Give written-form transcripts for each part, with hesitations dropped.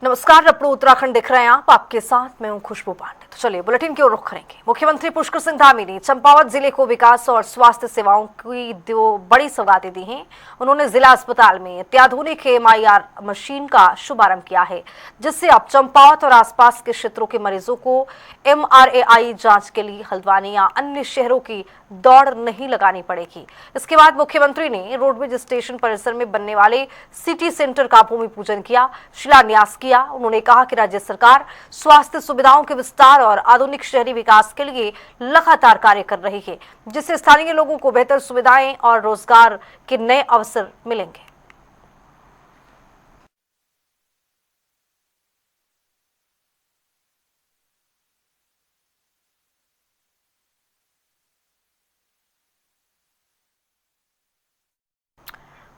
नमस्कार, अपनो उत्तराखंड दिख रहे हैं आप, आपके साथ मैं हूं खुशबू पांडे। तो चलिए बुलेटिन की ओर रुख करेंगे। मुख्यमंत्री पुष्कर सिंह धामी ने चंपावत जिले को विकास और स्वास्थ्य सेवाओं की 2 बड़ी सौगातें दी हैं। उन्होंने जिला अस्पताल में अत्याधुनिक MRI मशीन का शुभारंभ किया है, जिससे अब चंपावत और आसपास के क्षेत्रों के मरीजों को MRI जांच के लिए हल्द्वानी या अन्य शहरों की दौड़ नहीं लगानी पड़ेगी। इसके बाद मुख्यमंत्री ने रोडवेज स्टेशन परिसर में बनने वाले सिटी सेंटर का भूमि पूजन किया, शिलान्यास किया। उन्होंने कहा कि राज्य सरकार स्वास्थ्य सुविधाओं के विस्तार और आधुनिक शहरी विकास के लिए लगातार कार्य कर रही है, जिससे स्थानीय लोगों को बेहतर सुविधाएं और रोजगार के नए अवसर मिलेंगे।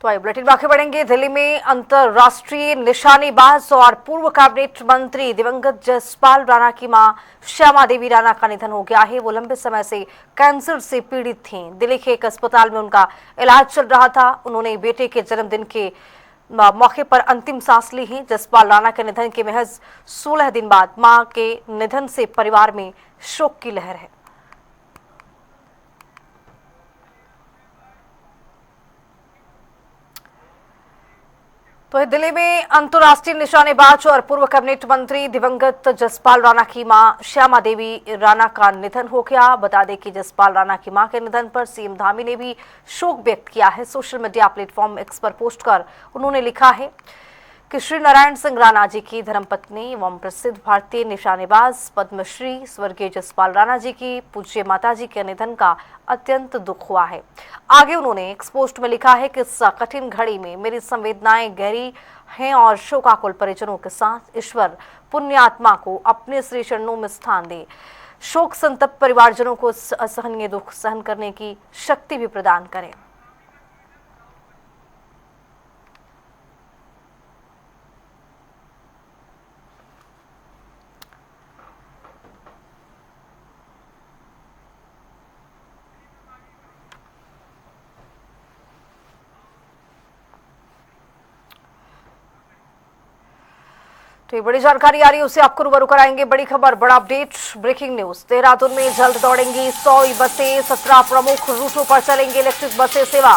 तो आइए बुलेटिन में आगे बढ़ेंगे। दिल्ली में अंतर्राष्ट्रीय निशानेबाज और पूर्व कैबिनेट मंत्री दिवंगत जसपाल राणा की मां श्यामा देवी राणा का निधन हो गया है। वो लंबे समय से कैंसर से पीड़ित थीं। दिल्ली के एक अस्पताल में उनका इलाज चल रहा था। उन्होंने बेटे के जन्मदिन के मौके पर अंतिम सांस ली है। जसपाल राणा के निधन के महज 16 दिन बाद मां के निधन से परिवार में शोक की लहर है। तो दिल्ली में अंतर्राष्ट्रीय निशानेबाज और पूर्व कैबिनेट मंत्री दिवंगत जसपाल राणा की मां श्यामा देवी राणा का निधन हो गया। बता दें कि जसपाल राणा की मां के निधन पर सीएम धामी ने भी शोक व्यक्त किया है। सोशल मीडिया प्लेटफॉर्म एक्स पर पोस्ट कर उन्होंने लिखा है कि श्री नारायण सिंह राणा जी की धर्मपत्नी एवं प्रसिद्ध भारतीय निशानेबाज पद्मश्री स्वर्गीय जसपाल राणा जी की पूज्य माता जी के निधन का अत्यंत दुख हुआ है। आगे उन्होंने एक पोस्ट में लिखा है कि इस कठिन घड़ी में मेरी संवेदनाएं गहरी हैं और शोकाकुल परिजनों के साथ ईश्वर पुण्य आत्मा को अपने श्री चरणों में स्थान दे। शोक संतप्त परिवारजनों को असहनीय दुख सहन करने की शक्ति भी प्रदान करें। तो ये बड़ी जानकारी आ रही है, उसे आपको रूबरू कराएंगे। बड़ी खबर, बड़ा अपडेट, ब्रेकिंग न्यूज। देहरादून में जल्द दौड़ेंगी 100 बसें। 17 प्रमुख रूटों पर चलेंगे इलेक्ट्रिक बसें सेवा।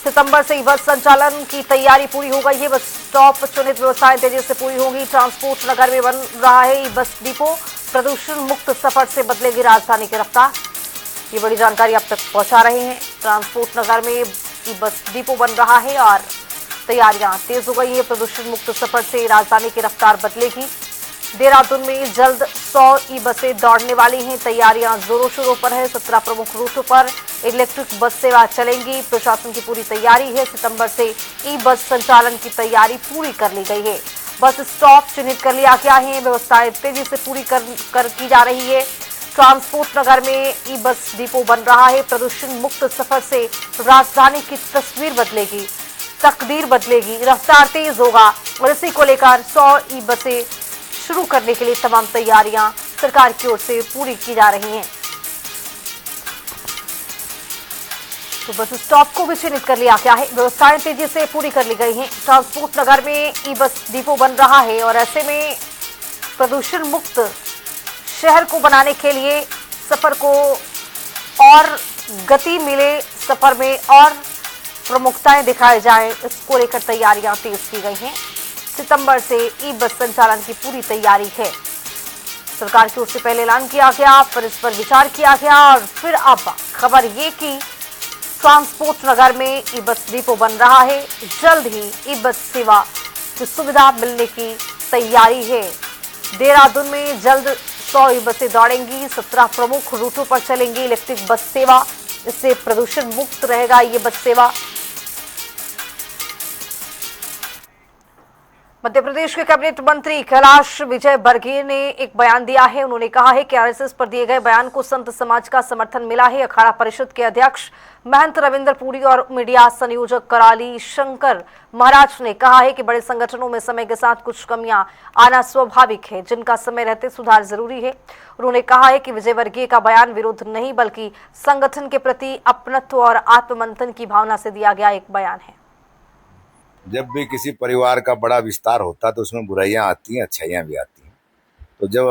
सितंबर से बस संचालन की तैयारी पूरी हो गई है। बस स्टॉप चुनित व्यवस्थाएं तेजी से पूरी होंगी। ट्रांसपोर्ट नगर में बन रहा है बस डिपो। प्रदूषण मुक्त सफर से बदलेगी राजधानी की रफ्तार। ये बड़ी जानकारी आप तक पहुंचा रहे हैं। ट्रांसपोर्ट नगर में बस डिपो बन रहा है और तैयारियां तेज हो गई है। प्रदूषण मुक्त सफर से राजधानी की रफ्तार बदलेगी। देहरादून में जल्द 100 बसें दौड़ने वाली हैं। तैयारियां जोरों शोरों पर है। 17 प्रमुख रूटों पर इलेक्ट्रिक बस सेवा चलेंगी। प्रशासन की पूरी तैयारी है। सितंबर से बस संचालन की तैयारी पूरी कर ली गई है। बस स्टॉप चिन्हित कर लिया गया है। व्यवस्थाएं तेजी से पूरी कर की जा रही है। ट्रांसपोर्ट नगर में बस डिपो बन रहा है। प्रदूषण मुक्त सफर से राजधानी की तस्वीर बदलेगी, तकदीर बदलेगी, रफ्तार तेज होगा और इसी को लेकर 100 बसें शुरू करने के लिए तमाम तैयारियां सरकार की ओर से पूरी की जा रही हैं। तो बस स्टॉप को भी चिन्हित कर लिया गया है। व्यवस्थाएं तेजी से पूरी कर ली गई हैं। ट्रांसपोर्ट नगर में बस डिपो बन रहा है और ऐसे में प्रदूषण मुक्त शहर को बनाने के लिए सफर को और गति मिले, सफर में और प्रमुखताएं दिखाए जाएं, इसको लेकर तैयारियां तेज की गई हैं। सितंबर से बस संचालन की पूरी तैयारी है। सरकार की ओर से पहले ऐलान किया गया, फिर इस पर विचार किया गया और फिर अब खबर ये कि ट्रांसपोर्ट नगर में बस डिपो बन रहा है। जल्द ही बस सेवा की सुविधा मिलने की तैयारी है। देहरादून में जल्द 100 बसें दौड़ेंगी। 17 प्रमुख रूटों पर चलेंगी इलेक्ट्रिक बस सेवा। इससे प्रदूषण मुक्त रहेगा ये बस सेवा। मध्य प्रदेश के कैबिनेट मंत्री कैलाश विजय वर्गीय ने एक बयान दिया है। उन्होंने कहा है कि आरएसएस पर दिए गए बयान को संत समाज का समर्थन मिला है। अखाड़ा परिषद के अध्यक्ष महंत रविंद्र पुरी और मीडिया संयोजक कराली शंकर महाराज ने कहा है कि बड़े संगठनों में समय के साथ कुछ कमियां आना स्वाभाविक है, जिनका समय रहते सुधार जरूरी है। उन्होंने कहा है कि विजय वर्गीय का बयान विरोध नहीं बल्कि संगठन के प्रति अपनत्व और आत्ममंथन की भावना से दिया गया एक बयान है। जब भी किसी परिवार का बड़ा विस्तार होता है तो उसमें बुराइयां आती हैं, अच्छाइयां भी आती हैं। तो जब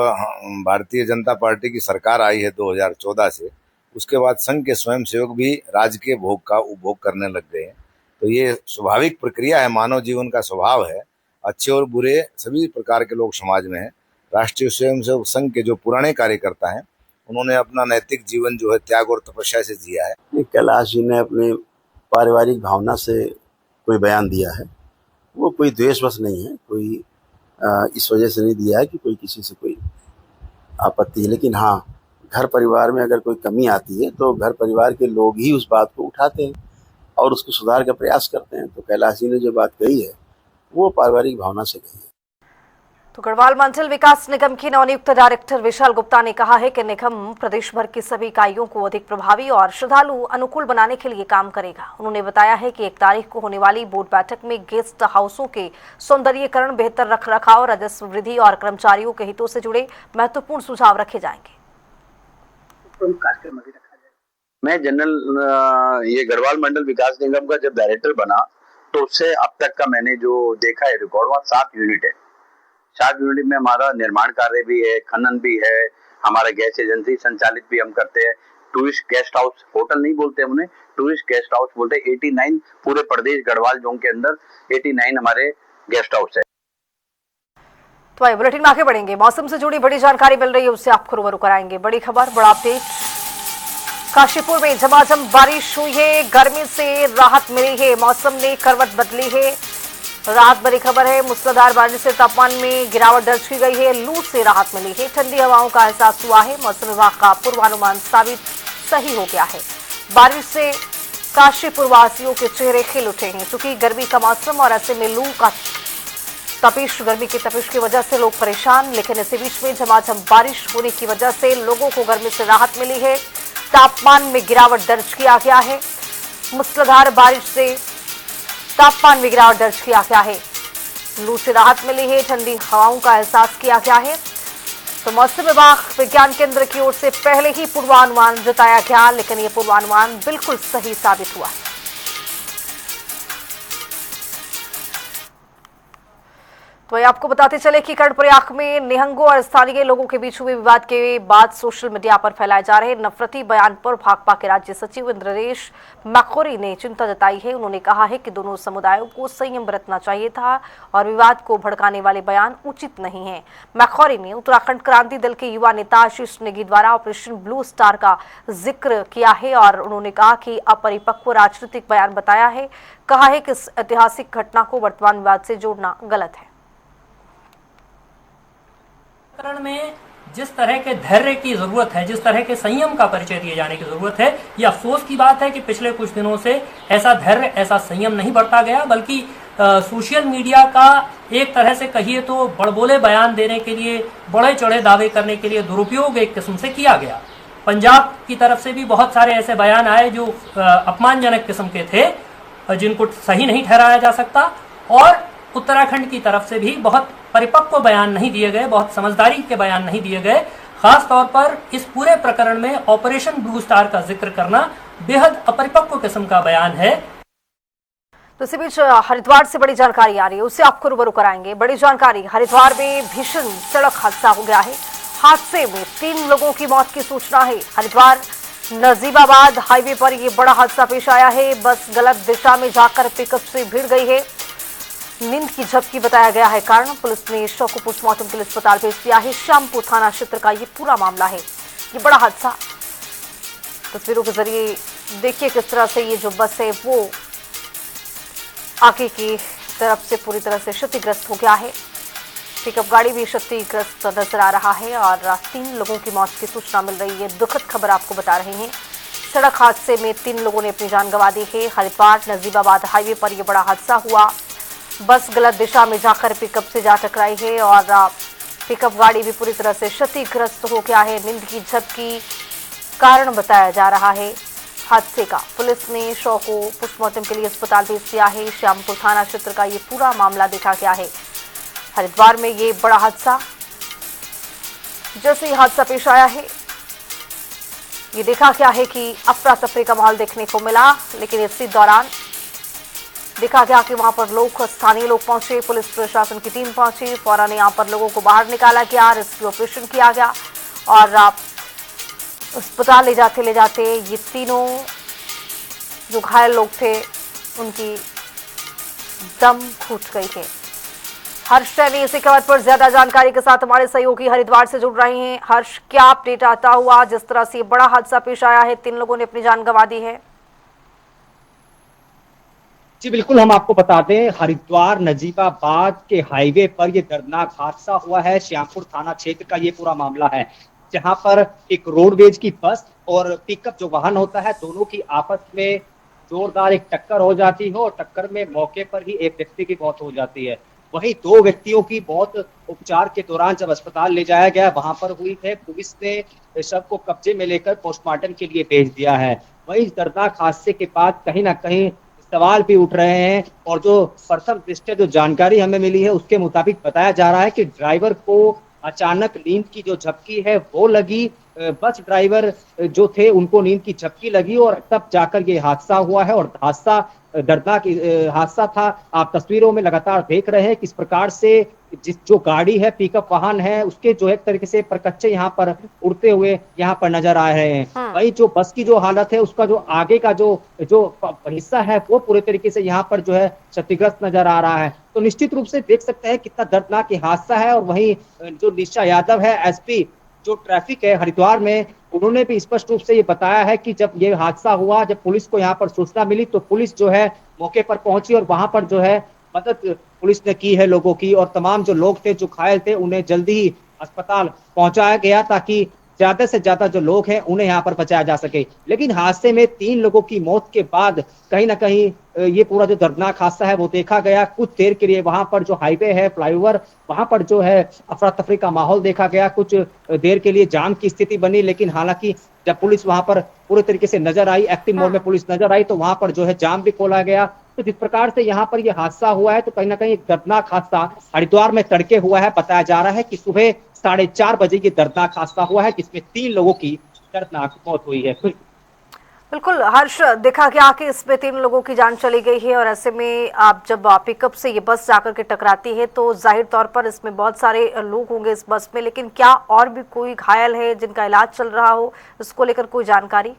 भारतीय जनता पार्टी की सरकार आई है 2014 से, उसके बाद संघ के स्वयंसेवक भी राज्य के भोग का उपभोग करने लग गए हैं। तो ये स्वाभाविक प्रक्रिया है, मानव जीवन का स्वभाव है। अच्छे और बुरे सभी प्रकार के लोग समाज में हैं। राष्ट्रीय स्वयंसेवक संघ के जो पुराने कार्यकर्ता हैं, उन्होंने अपना नैतिक जीवन जो है त्याग और तपस्या से जिया है। कैलाश जी ने अपने पारिवारिक भावना से कोई बयान दिया है, वो कोई द्वेषवश नहीं है, कोई इस वजह से नहीं दिया है कि कोई किसी से कोई आपत्ति है। लेकिन हाँ, घर परिवार में अगर कोई कमी आती है तो घर परिवार के लोग ही उस बात को उठाते हैं और उसको सुधार का प्रयास करते हैं। तो कैलाश जी ने जो बात कही है वो पारिवारिक भावना से कही है। तो गढ़वाल मंडल विकास निगम के नवनियुक्त डायरेक्टर विशाल गुप्ता ने कहा है कि निगम प्रदेश भर की सभी इकाइयों को अधिक प्रभावी और श्रद्धालु अनुकूल बनाने के लिए काम करेगा। उन्होंने बताया है कि 1 तारीख को होने वाली बोर्ड बैठक में गेस्ट हाउसों के सौंदर्यीकरण, बेहतर रखरखाव, राजस्व वृद्धि और कर्मचारियों के हितों से जुड़े महत्वपूर्ण सुझाव रखे जाएंगे। मैं ये गढ़वाल मंडल विकास निगम का जब डायरेक्टर बना तो उससे अब तक का मैंने जो देखा है रिकॉर्ड, वहाँ 7 यूनिट है। 7 यूनिट में हमारा निर्माण कार्य भी है, खनन भी है, हमारा गैस एजेंसी संचालित भी हम करते हैं। टूरिस्ट गेस्ट हाउस, होटल नहीं बोलते हम उन्हें, टूरिस्ट गेस्ट हाउस बोलते हैं। 89 पूरे प्रदेश गढ़वाल जोन के अंदर 89 हमारे गेस्ट हाउस है। तो आइए बुलेटिन में आगे बढ़ेंगे। मौसम से जुड़ी बड़ी जानकारी मिल रही है, उससे आपको रूबरू कराएंगे। बड़ी खबर, बड़ा अपडेट। काशीपुर में झमाझम बारिश हुई है, गर्मी से राहत मिली है, मौसम ने करवट बदली है। रात बड़ी खबर है, मूसलाधार बारिश से तापमान में गिरावट दर्ज की गई है, लू से राहत मिली है, ठंडी हवाओं का एहसास हुआ है। मौसम विभाग का पूर्वानुमान साबित सही हो गया है। बारिश से काशीपुर वासियों के चेहरे खिल उठे हैं, क्योंकि गर्मी का मौसम और ऐसे में लू का तपिश, गर्मी की तपिश की वजह से लोग परेशान। लेकिन इसी बीच में झमाझम बारिश होने की वजह से लोगों को गर्मी से राहत मिली है, तापमान में गिरावट दर्ज किया गया है। मूसलाधार बारिश से तापमान में गिरावट दर्ज किया गया है, लू से राहत मिली है, ठंडी हवाओं का एहसास किया गया है। तो मौसम विभाग विज्ञान केंद्र की ओर से पहले ही पूर्वानुमान जताया गया, लेकिन यह पूर्वानुमान बिल्कुल सही साबित हुआ है। तो आपको बताते चले कि कर्णप्रयाग में निहंगों और स्थानीय लोगों के बीच हुए विवाद के बाद सोशल मीडिया पर फैलाए जा रहे नफरती बयान पर भाकपा के राज्य सचिव इंद्रेश मैखोरी ने चिंता जताई है। उन्होंने कहा है कि दोनों समुदायों को संयम बरतना चाहिए था और विवाद को भड़काने वाले बयान उचित नहीं है। मैखोरी ने उत्तराखंड क्रांति दल के युवा नेता आशीष नेगी द्वारा ऑपरेशन ब्लू स्टार का जिक्र किया है और उन्होंने कहा कि अपरिपक्व राजनीतिक बयान बताया है। कहा है कि इस ऐतिहासिक घटना को वर्तमान विवाद से जोड़ना गलत है। प्रकरण में जिस तरह के धैर्य की जरूरत है, जिस तरह के संयम का परिचय दिए जाने की जरूरत है, यह अफसोस की बात है कि पिछले कुछ दिनों से ऐसा धैर्य, ऐसा संयम नहीं बरता गया, बल्कि सोशल मीडिया का एक तरह से कहिए तो बड़बोले बयान देने के लिए, बढ़े चढ़े दावे करने के लिए दुरुपयोग एक किस्म से किया गया। पंजाब की तरफ से भी बहुत सारे ऐसे बयान आए जो अपमानजनक किस्म के थे, जिनको सही नहीं ठहराया जा सकता, और उत्तराखंड की तरफ से भी बहुत परिपक्व बयान नहीं दिए गए, बहुत समझदारी के बयान नहीं दिए गए। खास तौर पर इस पूरे प्रकरण में ऑपरेशन ब्लू स्टार का जिक्र करना बेहद अपरिपक्व किस्म का बयान है। तो इसी बीच हरिद्वार से बड़ी जानकारी आ रही है, उससे आपको रूबरू कराएंगे। बड़ी जानकारी, हरिद्वार में भीषण सड़क हादसा हो गया है। हादसे में 3 लोगों की मौत की सूचना है। हरिद्वार नजीबाबाद हाईवे पर यह बड़ा हादसा पेश आया है। बस गलत दिशा में जाकर पिकअप से भिड़ गई है। नींद की झपकी बताया गया है कारण। पुलिस ने शव को पोस्टमार्टम के लिए अस्पताल भेज दिया है। श्यामपुर थाना क्षेत्र का ये पूरा मामला है। ये बड़ा हादसा तस्वीरों के जरिए देखिए किस तरह से ये जो बस है वो आगे की तरफ से पूरी तरह से क्षतिग्रस्त हो गया है। पिकअप गाड़ी भी क्षतिग्रस्त नजर आ रहा है और 3 लोगों की मौत की सूचना मिल रही है। दुखद खबर आपको बता रहे हैं। सड़क हादसे में 3 लोगों ने अपनी जान गंवा दी है। हरिद्वार नजीबाबाद हाईवे पर यह बड़ा हादसा हुआ। बस गलत दिशा में जाकर पिकअप से जा टकराई है और पिकअप गाड़ी भी पूरी तरह से क्षतिग्रस्त हो गया है। नींद की झपकी कारण बताया जा रहा है हादसे का। पुलिस ने शव को पोस्टमार्टम के लिए अस्पताल भेज दिया है। श्यामपुर थाना क्षेत्र का ये पूरा मामला देखा गया है। हरिद्वार में ये बड़ा हादसा, जैसे ही हादसा पेश आया है ये देखा गया है कि अफरा तफरी का माहौल देखने को मिला, लेकिन इसी दौरान देखा गया कि वहां पर स्थानीय लोग पहुंचे, पुलिस प्रशासन की टीम पहुंची, फौरन यहां पर लोगों को बाहर निकाला गया, रेस्क्यू ऑपरेशन किया गया और अस्पताल ले जाते ये तीनों जो घायल लोग थे उनकी दम घुट गई है। हर्ष सैनी इसी खबर पर ज्यादा जानकारी के साथ हमारे सहयोगी हरिद्वार से जुड़ रहे हैं। हर्ष, क्या अपडेट आता हुआ जिस तरह से बड़ा हादसा पेश आया है, 3 लोगों ने अपनी जान गंवा दी है? जी बिल्कुल, हम आपको बता दें, हरिद्वार नजीबाबाद के हाईवे पर यह दर्दनाक हादसा हुआ है। श्यामपुर थाना क्षेत्र का ये पूरा मामला है, जहां पर एक रोडवेज की बस और पिकअप जो वाहन होता है, दोनों की आपस में जोरदार एक टक्कर हो जाती है और टक्कर में मौके पर ही एक व्यक्ति की मौत हो जाती है। वहीं 2 व्यक्तियों की मौत उपचार के दौरान जब अस्पताल ले जाया गया, वहां पर हुई है। पुलिस ने शव को कब्जे में लेकर पोस्टमार्टम के लिए भेज दिया है। वहीं दर्दनाक हादसे के बाद कहीं ना कहीं सवाल भी उठ रहे हैं और जो प्रथम दृष्टया जो जानकारी हमें मिली है उसके मुताबिक बताया जा रहा है कि ड्राइवर को अचानक नींद की जो झपकी है वो लगी। बस ड्राइवर जो थे उनको नींद की झपकी लगी और तब जाकर ये हादसा हुआ है और हादसा दर्दनाक हादसा था। आप तस्वीरों में लगातार देख रहे हैं किस प्रकार से जो गाड़ी है, पिकअप वाहन है, उसके जो एक तरीके से परकच्चे यहाँ पर उड़ते हुए यहाँ पर नजर आ रहे हैं। वही जो बस की जो हालत है, उसका जो आगे का जो हिस्सा है वो पूरे तरीके से यहाँ पर जो है क्षतिग्रस्त नजर आ रहा है। तो निश्चित रूप से देख सकते हैं कितना दर्दनाक हादसा है। और वही जो निशा यादव है, एसपी जो ट्रैफिक है हरिद्वार में, उन्होंने भी स्पष्ट रूप से ये बताया है कि जब ये हादसा हुआ, जब पुलिस को यहाँ पर सूचना मिली तो पुलिस जो है मौके पर पहुंची और वहां पर जो है मदद पुलिस ने की है लोगों की, और तमाम जो लोग थे जो घायल थे उन्हें जल्दी ही अस्पताल पहुंचाया गया ताकि ज्यादा से ज्यादा जो लोग हैं उन्हें यहाँ पर बचाया जा सके। लेकिन हादसे में 3 लोगों की मौत के बाद कहीं ना कहीं ये पूरा जो दर्दनाक हादसा है वो देखा गया। कुछ देर के लिए वहां पर जो हाईवे है, फ्लाईओवर, वहां पर जो है अफरा तफरी का माहौल देखा गया। कुछ देर के लिए जाम की स्थिति बनी, लेकिन हालांकि जब पुलिस वहां पर पूरे तरीके से नजर आई, एक्टिव मोड में पुलिस नजर आई, तो वहां पर जो है जाम भी खोला गया। तो जिस प्रकार से यहाँ पर यह हादसा हुआ है, तो कहीं ना कहीं एक दर्दनाक हादसा हरिद्वार में तड़के हुआ है। बताया जा रहा है कि सुबह 4:30 बजे ये दर्दनाक हादसा हुआ है, जिसमें 3 लोगों की दर्दनाक मौत हुई है। बिल्कुल हर्ष, देखा गया कि इसमें 3 लोगों की जान चली गई है और ऐसे में आप जब पिकअप से ये बस जाकर के टकराती है तो जाहिर तौर पर इसमें बहुत सारे लोग होंगे इस बस में, लेकिन क्या और भी कोई घायल है जिनका इलाज चल रहा हो, इसको लेकर कोई जानकारी?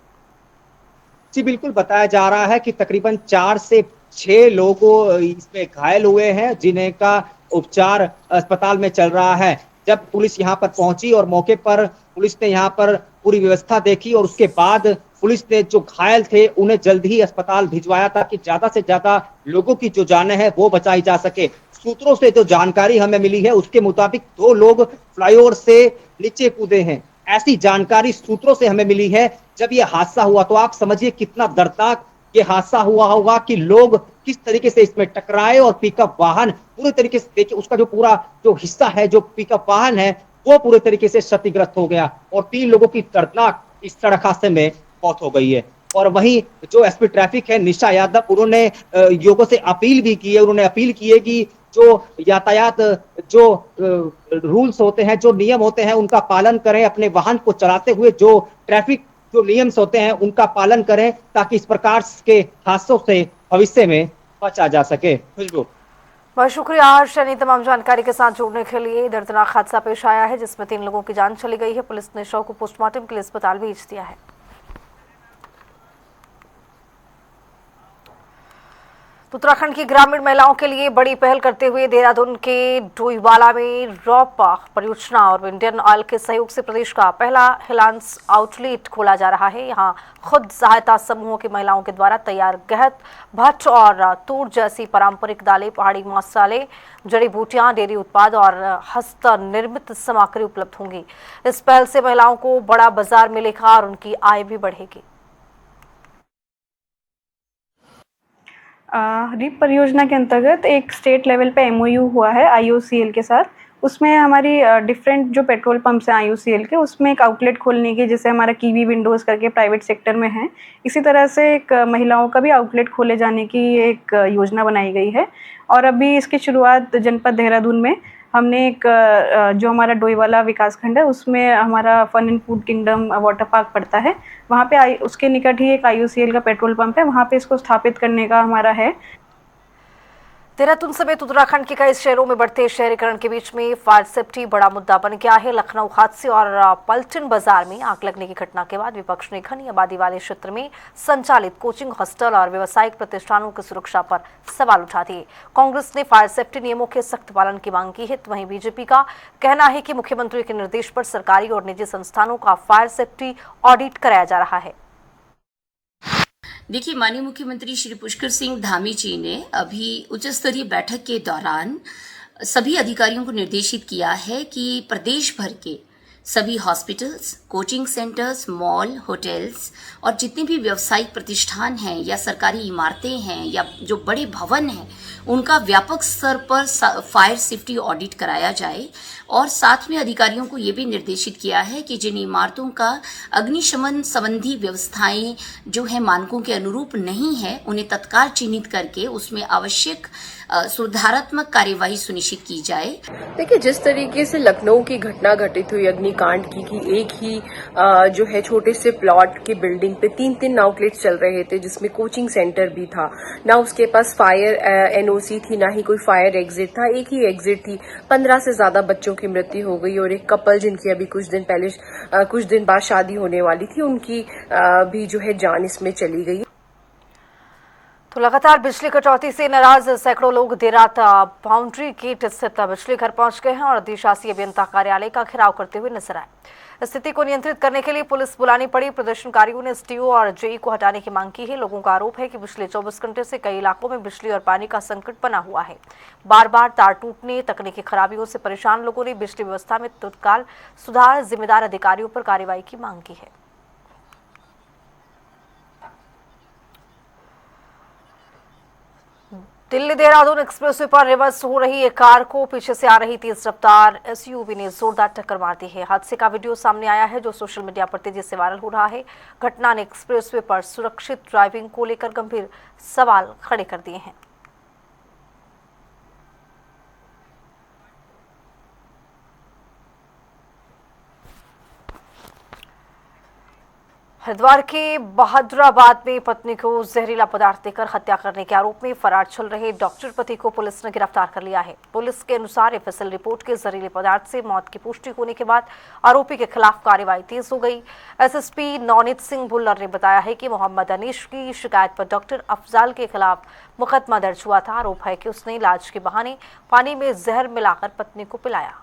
जी बिल्कुल, बताया जा रहा है कि तकरीबन 4 से 6 लोग इसमें घायल हुए हैं, जिन्हें का उपचार अस्पताल में चल रहा है। जब पुलिस यहाँ पर पहुंची और मौके पर पुलिस ने यहाँ पर पूरी व्यवस्था देखी और उसके बाद पुलिस ने जो घायल थे उन्हें जल्द ही अस्पताल भिजवाया ताकि ज्यादा से ज्यादा लोगों की जो जानें हैं वो बचाई जा सके। सूत्रों से जो जानकारी हमें मिली है उसके मुताबिक 2 लोग फ्लाईओवर से नीचे कूदे हैं, ऐसी जानकारी सूत्रों से हमें मिली है। जब ये हादसा हुआ तो आप समझिए कितना दर्दनाक ये हादसा हुआ होगा कि लोग किस तरीके से इसमें टकराए और पिकअप वाहन पूरे तरीके से, देखिए उसका जो पूरा जो हिस्सा है, जो पिकअप वाहन है, वो पूरे तरीके से क्षतिग्रस्त हो गया और 3 लोगों की दर्दनाक इस सड़क हादसे में मौत हो गई है। और वहीं जो एसपी ट्रैफिक है निशा यादव, उन्होंने लोगों से अपील भी की है। उन्होंने अपील की है कि जो यातायात जो रूल्स होते हैं, जो नियम होते हैं, उनका पालन करें। अपने वाहन को चलाते हुए जो ट्रैफिक जो नियम्स होते हैं उनका पालन करें ताकि इस प्रकार के हादसों से भविष्य में बचा जा सके। खुशबू, बहुत शुक्रिया हर्ष, तमाम जानकारी के साथ जुड़ने के लिए। दर्दनाक हादसा पेश आया है जिसमें 3 लोगों की जान चली गई है। पुलिस ने शव को पोस्टमार्टम के लिए अस्पताल भेज दिया है। उत्तराखंड की ग्रामीण महिलाओं के लिए बड़ी पहल करते हुए देहरादून के डोईवाला में रॉप परियोजना और इंडियन ऑयल के सहयोग से प्रदेश का पहला हिलांस आउटलेट खोला जा रहा है। यहाँ खुद सहायता समूहों की महिलाओं के द्वारा तैयार गहत, भट्ट और तूर जैसी पारंपरिक दालें, पहाड़ी मसाले, जड़ी बूटियां, डेयरी उत्पाद और हस्त निर्मित सामग्री उपलब्ध होंगी। इस पहल से महिलाओं को बड़ा बाजार मिलेगा और उनकी आय भी बढ़ेगी। रिप परियोजना के अंतर्गत एक स्टेट लेवल पे MOU हुआ है IOCL के साथ। उसमें हमारी डिफरेंट जो पेट्रोल पंप्स हैं IOCL के, उसमें एक आउटलेट खोलने की, जैसे हमारा कीवी विंडोज़ करके प्राइवेट सेक्टर में है, इसी तरह से एक महिलाओं का भी आउटलेट खोले जाने की एक योजना बनाई गई है। और अभी इसकी शुरुआत जनपद देहरादून में हमने एक जो हमारा डोईवाला विकास खंड है उसमें हमारा Fun and Food Kingdom Water Park पड़ता है, वहाँ पे उसके निकट ही एक IOCL का पेट्रोल पंप है, वहाँ पे इसको स्थापित करने का हमारा है। देहरादून समेत उत्तराखंड के कई शहरों में बढ़ते शहरीकरण के बीच में फायर सेफ्टी बड़ा मुद्दा बन गया है। लखनऊ हादसे और पलटन बाजार में आग लगने की घटना के बाद विपक्ष ने घनी आबादी वाले क्षेत्र में संचालित कोचिंग, हॉस्टल और व्यावसायिक प्रतिष्ठानों की सुरक्षा पर सवाल उठा दिए। कांग्रेस ने फायर सेफ्टी नियमों के सख्त पालन की मांग की है, तो वहीं बीजेपी का कहना है कि मुख्यमंत्री के निर्देश पर सरकारी और निजी संस्थानों का फायर सेफ्टी ऑडिट कराया जा रहा है। देखिए, माननीय मुख्यमंत्री श्री पुष्कर सिंह धामी जी ने अभी उच्च स्तरीय बैठक के दौरान सभी अधिकारियों को निर्देशित किया है कि प्रदेश भर के सभी hospitals, coaching centres, mall, hotels और जितने भी व्यावसायिक प्रतिष्ठान हैं या सरकारी इमारतें हैं या जो बड़े भवन हैं, उनका व्यापक स्तर पर फायर सेफ्टी ऑडिट कराया जाए। और साथ में अधिकारियों को ये भी निर्देशित किया है कि जिन इमारतों का अग्निशमन संबंधी व्यवस्थाएं जो है मानकों के अनुरूप नहीं है, उन्हें तत्काल चिन्हित करके उसमें आवश्यक सुधारात्मक कार्यवाही सुनिश्चित की जाए। देखिए, जिस तरीके से लखनऊ की घटना घटित हुई अग्निकांड की कि एक ही जो है छोटे से प्लॉट की बिल्डिंग पे 3 आउटलेट्स चल रहे थे, जिसमें कोचिंग सेंटर भी था, ना उसके पास फायर एनओसी थी, ना ही कोई फायर एग्जिट था, एक ही एग्जिट थी। 15 से ज्यादा बच्चों की मृत्यु हो गई और एक कपल जिनकी अभी कुछ दिन बाद शादी होने वाली थी, उनकी भी जो है जान इसमें चली गई। तो लगातार बिजली कटौती से नाराज सैकड़ों लोग देर रात बाउंड्री गेट स्थित बिजली घर पहुंच गए हैं और अधिशासी अभियंता कार्यालय का घेराव करते हुए नजर आए। स्थिति को नियंत्रित करने के लिए पुलिस बुलानी पड़ी। प्रदर्शनकारियों ने एसडीओ और जेई को हटाने की मांग की है। लोगों का आरोप है कि पिछले 24 घंटे से कई इलाकों में बिजली और पानी का संकट बना हुआ है। बार बार तार टूटने, तकनीकी खराबियों से परेशान लोगों ने बिजली व्यवस्था में तत्काल सुधार, जिम्मेदार अधिकारियों पर कार्रवाई की मांग की है। दिल्ली देहरादून एक्सप्रेसवे पर रिवर्स हो रही एक कार को पीछे से आ रही तेज रफ्तार एसयूवी ने जोरदार टक्कर मार दी है। हादसे का वीडियो सामने आया है जो सोशल मीडिया पर तेजी से वायरल हो रहा है। घटना ने एक्सप्रेसवे पर सुरक्षित ड्राइविंग को लेकर गंभीर सवाल खड़े कर दिए हैं। हरिद्वार के बहादुराबाद में पत्नी को जहरीला पदार्थ देकर हत्या करने के आरोप में फरार चल रहे डॉक्टर पति को पुलिस ने गिरफ्तार कर लिया है। पुलिस के अनुसार एफएसएल रिपोर्ट के जहरीले पदार्थ से मौत की पुष्टि होने के बाद आरोपी के खिलाफ कार्रवाई तेज हो गई। एसएसपी नवनीत सिंह भुल्लर ने बताया है कि मोहम्मद अनीश की शिकायत पर डॉक्टर अफजाल के खिलाफ मुकदमा दर्ज हुआ था। आरोप है कि उसने इलाज के बहाने पानी में जहर मिलाकर पत्नी को पिलाया।